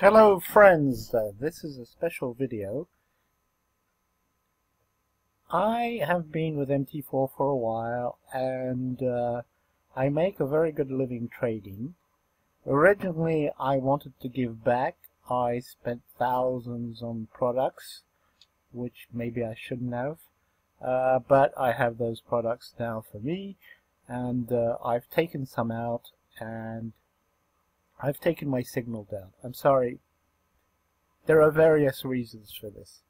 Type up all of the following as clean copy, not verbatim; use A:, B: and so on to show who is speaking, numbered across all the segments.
A: Hello friends, this is a special video. I have been with MT4 for a while and I make a very good living trading. Originally I wanted to give back. I spent thousands on products, which maybe I shouldn't have, but I have those products now for me, and I've taken some out and I've taken my signal down. I'm sorry. There are various reasons for this.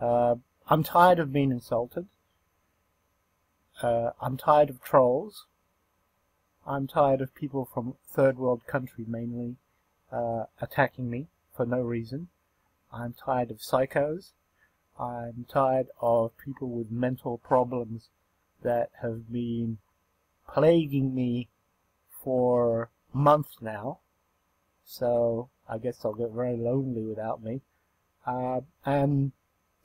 A: I'm tired of being insulted. I'm tired of trolls. I'm tired of people from third world country mainly attacking me for no reason. I'm tired of psychos. I'm tired of people with mental problems that have been plaguing me for months now. So I guess I'll get very lonely without me. And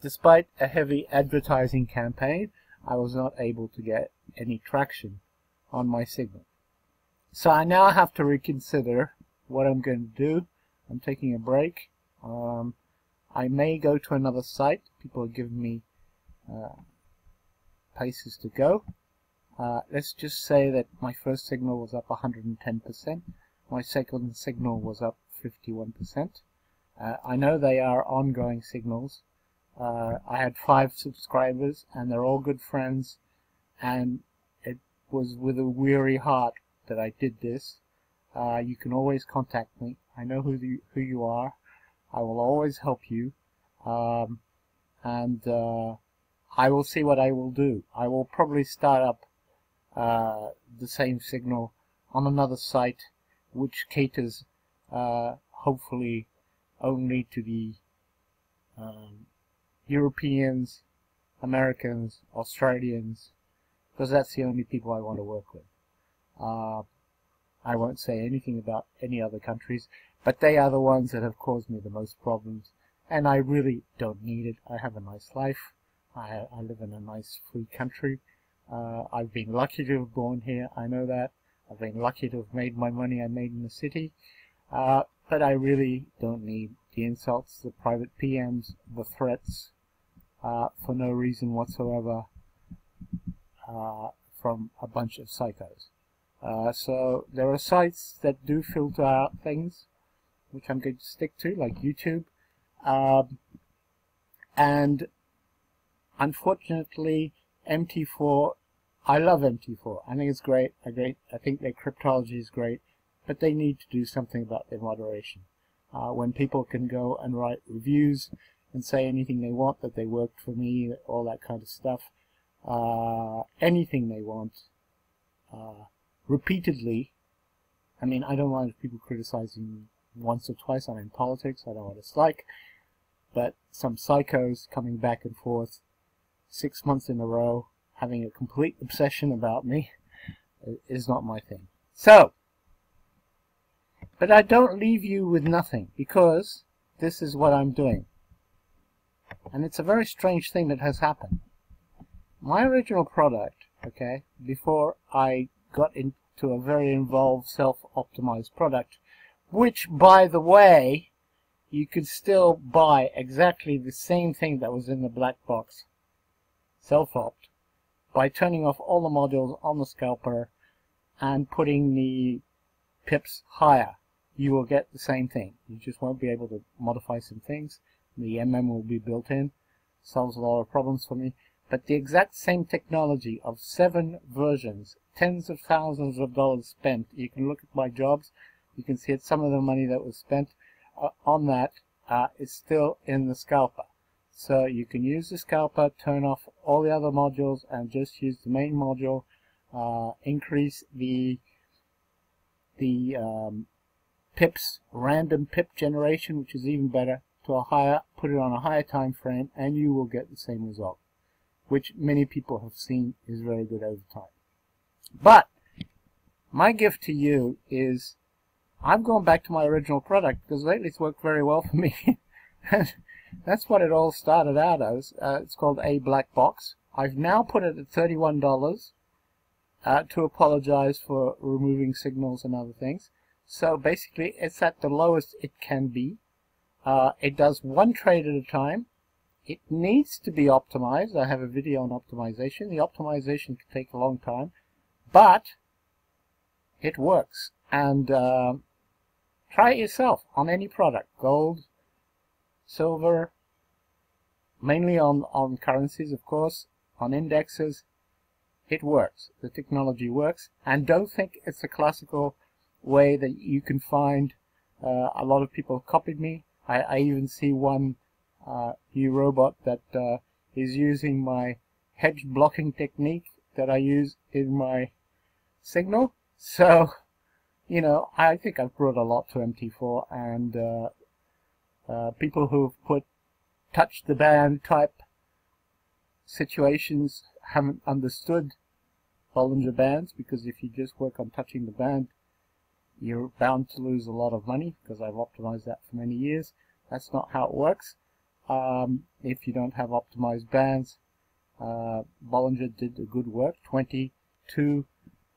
A: despite a heavy advertising campaign, I was not able to get any traction on my signal. So I now have to reconsider what I'm going to do. I'm taking a break. I may go to another site. People are giving me places to go. Let's just say that my first signal was up 110%. My second signal was up 51%. I know they are ongoing signals. I had 5 subscribers and they're all good friends, and it was with a weary heart that I did this. You can always contact me. I know who you are. I will always help you, and I will see what I will do. I will probably start up the same signal on another site which caters hopefully only to the Europeans, Americans, Australians, because that's the only people I want to work with. I won't say anything about any other countries, but they are the ones that have caused me the most problems, and I really don't need it. I have a nice life. I live in a nice free country. I've been lucky to have born here, I know that. I've been lucky to have made my money I made in the city, but I really don't need the insults, the private PMs, the threats, for no reason whatsoever, from a bunch of psychos. So there are sites that do filter out things, which I'm going to stick to, like YouTube, and unfortunately MT4, I love MT4. I think it's great. I think their cryptology is great, but they need to do something about their moderation. When people can go and write reviews and say anything they want, that they worked for me, all that kind of stuff, anything they want, repeatedly. I mean, I don't mind if people criticizing me once or twice. I'm in politics. I know what it's like. But some psychos coming back and forth 6 months in a row, having a complete obsession about me, is not my thing. So, but I don't leave you with nothing, because this is what I'm doing. And it's a very strange thing that has happened. My original product, okay, before I got into a very involved self-optimized product, which, by the way, you could still buy exactly the same thing that was in the black box, self-opt, by turning off all the modules on the scalper and putting the pips higher. You will get the same thing. You just won't be able to modify some things. The MM will be built in. Solves a lot of problems for me. But the exact same technology of 7 versions, tens of thousands of dollars spent. You can look at my jobs. You can see that some of the money that was spent on that is still in the scalper. So you can use the scalper, turn off all the other modules, and just use the main module. Increase the pips, random pip generation, which is even better, to a higher, put it on a higher time frame, and you will get the same result, which many people have seen is very good over time. But my gift to you is, I'm going back to my original product, because lately it's worked very well for me. And that's what it all started out as. It's called A Black Box. I've now put it at $31 to apologize for removing signals and other things. So basically it's at the lowest it can be. It does one trade at a time. It needs to be optimized. I have a video on optimization. The optimization can take a long time, but it works. And try it yourself on any product, gold, silver, mainly on currencies, of course, on indexes. It works. The technology works. And don't think it's a classical way that you can find. A lot of people have copied me. I even see one new robot that is using my hedge blocking technique that I use in my signal. So, you know, I think I've brought a lot to MT4, and people who've put touch the band type situations haven't understood Bollinger Bands, because if you just work on touching the band, you're bound to lose a lot of money, because I've optimized that for many years. That's not how it works. If you don't have optimized bands, Bollinger did a good work. 22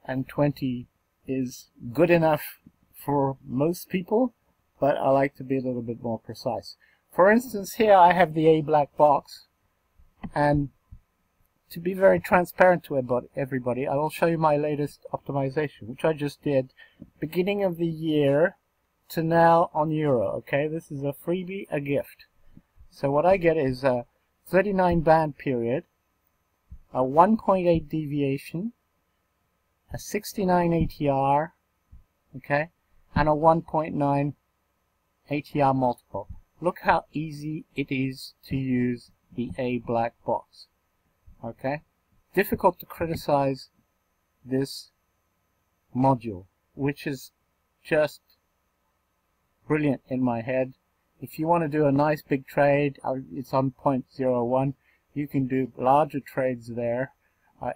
A: and 20 is good enough for most people, but I like to be a little bit more precise. For instance, here I have the A black box, and to be very transparent to everybody, I will show you my latest optimization, which I just did beginning of the year to now on Euro. Okay, this is a freebie, a gift. So what I get is a 39 band period, a 1.8 deviation, a 69 ATR, okay, and a 1.9 ATR multiple. Look how easy it is to use the A black box. Okay, difficult to criticize this module, which is just brilliant in my head. If you want to do a nice big trade, it's on 0.01. You can do larger trades there.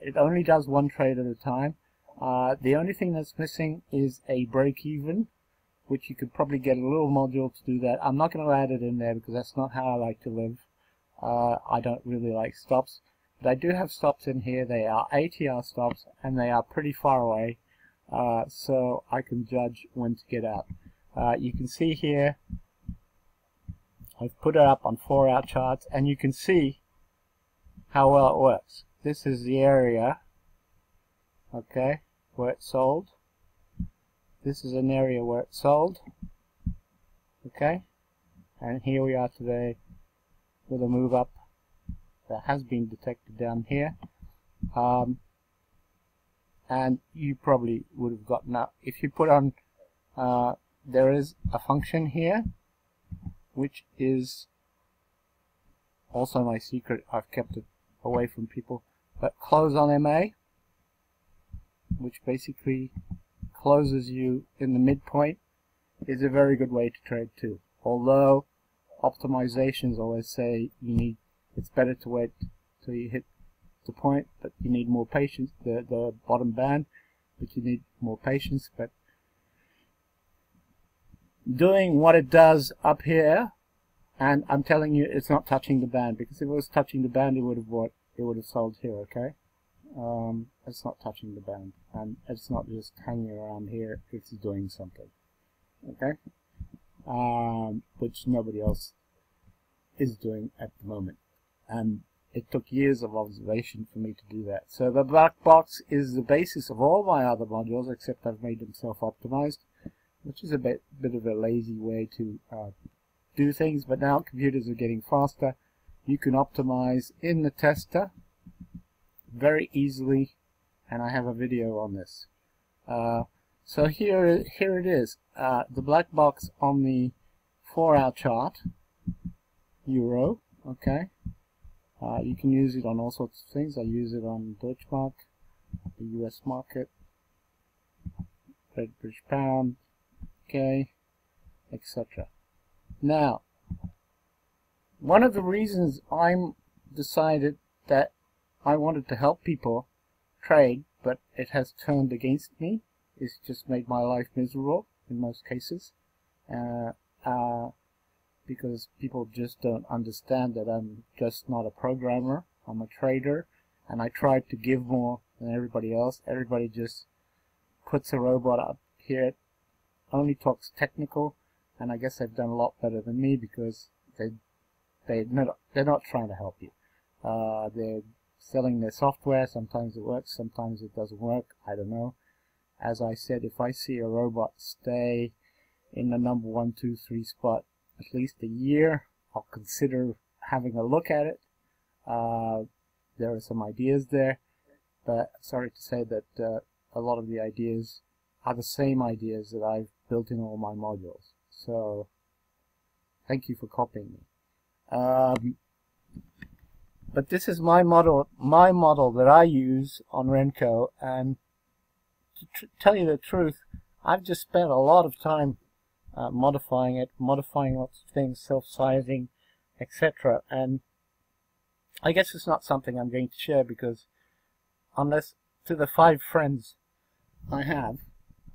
A: It only does one trade at a time. The only thing that's missing is a break even, which you could probably get a little module to do that. I'm not going to add it in there because that's not how I like to live. I don't really like stops. But I do have stops in here. They are ATR stops, and they are pretty far away, so I can judge when to get out. You can see here, I've put it up on 4-hour charts, and you can see how well it works. This is the area, okay, where it sold. This is an area where it sold, okay, and here we are today with a move up that has been detected down here, and you probably would have gotten up if you put on there is a function here which is also my secret. I've kept it away from people, but close on MA, which basically closes you in the midpoint, is a very good way to trade too. Although optimizations always say it's better to wait till you hit the point, but you need more patience, the bottom band, but you need more patience. But doing what it does up here, and I'm telling you it's not touching the band, because if it was touching the band it would have sold here, okay? It's not touching the band, and it's not just hanging around here, it's doing something, okay? Which nobody else is doing at the moment. And it took years of observation for me to do that. So the black box is the basis of all my other modules, except I've made them self-optimized, which is a bit of a lazy way to do things. But now computers are getting faster. You can optimize in the tester very easily, and I have a video on this. So here it is, the black box on the 4-hour chart, Euro, okay? You can use it on all sorts of things. I use it on Deutschmark, the US market, Great British Pound, okay, etc. Now, one of the reasons I'm decided that I wanted to help people trade, but it has turned against me, it's just made my life miserable in most cases, because people just don't understand that I'm just not a programmer, I'm a trader, and I try to give more than everybody else. Everybody just puts a robot up here, only talks technical, and I guess they've done a lot better than me because they're not trying to help you. They're selling their software. Sometimes it works, sometimes it doesn't work. I don't know. As I said, if I see a robot stay in the number 1, 2, 3 spot at least a year, I'll consider having a look at it. There are some ideas there, but sorry to say that a lot of the ideas are the same ideas that I've built in all my modules. So thank you for copying me. But this is my model that I use on Renko, and to tell you the truth, I've just spent a lot of time modifying it, modifying lots of things, self-sizing, etc. And I guess it's not something I'm going to share, because unless to the 5 friends I have,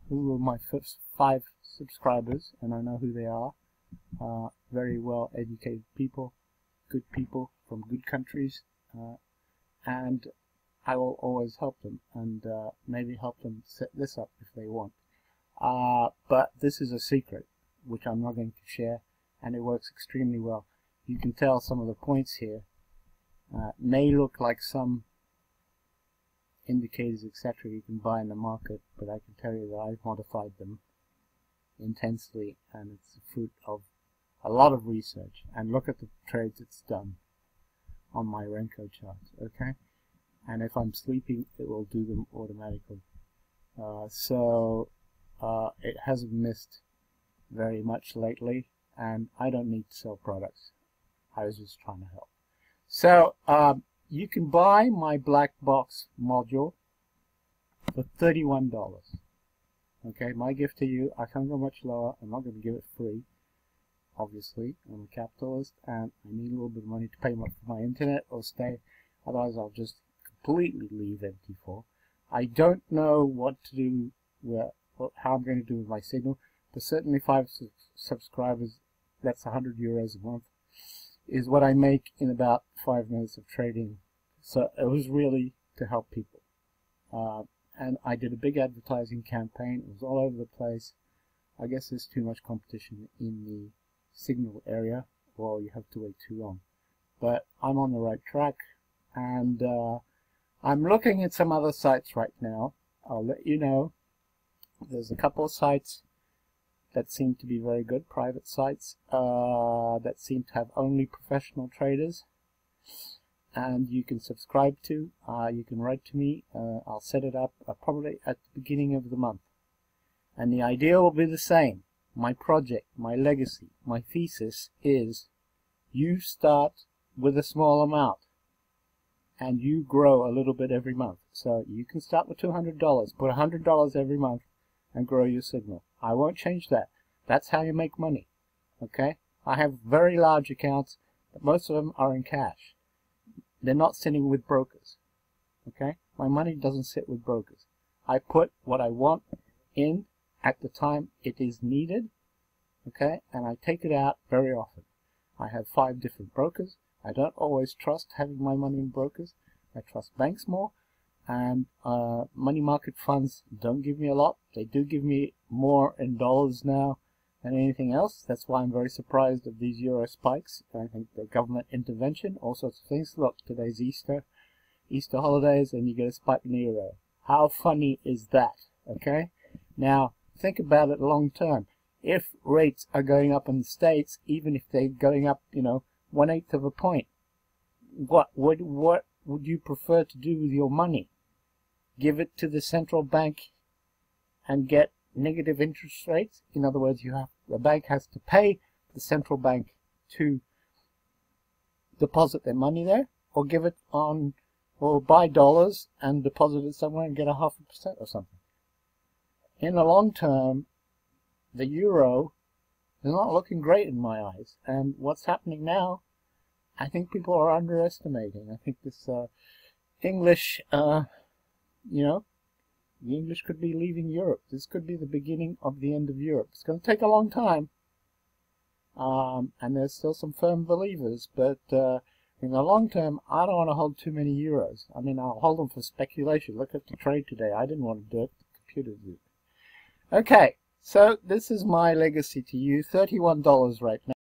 A: who are my first 5 subscribers, and I know who they are, very well educated people, good people from good countries, and I will always help them, and maybe help them set this up if they want. But this is a secret which I'm not going to share, and it works extremely well. You can tell some of the points here may look like some indicators, etc. you can buy in the market, but I can tell you that I've modified them intensely, and it's the fruit of a lot of research. And look at the trades it's done on my Renko charts, okay? And if I'm sleeping, it will do them automatically. So it hasn't missed very much lately, and I don't need to sell products. I was just trying to help. So you can buy my black box module for $31. Okay, my gift to you. I can't go much lower. I'm not going to give it free. Obviously, I'm a capitalist, and I need a little bit of money to pay for my internet or stay. Otherwise, I'll just completely leave MT4. I don't know what to do, how I'm going to do with my signal, but certainly 5 subscribers, that's €100 a month, is what I make in about 5 minutes of trading. So it was really to help people. And I did a big advertising campaign. It was all over the place. I guess there's too much competition in the signal area, or you have to wait too long. But I'm on the right track, and I'm looking at some other sites right now. I'll let you know. There's a couple of sites that seem to be very good, private sites that seem to have only professional traders, and you can subscribe to. You can write to me. I'll set it up probably at the beginning of the month, and the idea will be the same. My project, my legacy, my thesis is you start with a small amount and you grow a little bit every month. So you can start with $200, put $100 every month and grow your signal. I won't change that. That's how you make money. Okay? I have very large accounts, but most of them are in cash. They're not sitting with brokers. Okay? My money doesn't sit with brokers. I put what I want in at the time it is needed, okay, and I take it out very often. I have 5 different brokers. I don't always trust having my money in brokers. I trust banks more, and money market funds don't give me a lot. They do give me more in dollars now than anything else. That's why I'm very surprised of these euro spikes. I think the government intervention, all sorts of things. Look, today's Easter holidays, and you get a spike in the euro. How funny is that? Okay, now think about it long term. If rates are going up in the States, even if they're going up, 1/8 of a point, what would you prefer to do with your money? Give it to the central bank and get negative interest rates? In other words, the bank has to pay the central bank to deposit their money there, or give it on, or buy dollars and deposit it somewhere and get 0.5% or something. In the long term, the euro is not looking great in my eyes. And what's happening now, I think people are underestimating. I think this English, the English could be leaving Europe. This could be the beginning of the end of Europe. It's going to take a long time. And there's still some firm believers, but in the long term, I don't want to hold too many euros. I mean, I'll hold them for speculation. Look at the trade today. I didn't want to do it. The computer did. Okay, So this is my legacy to you, $31 right now.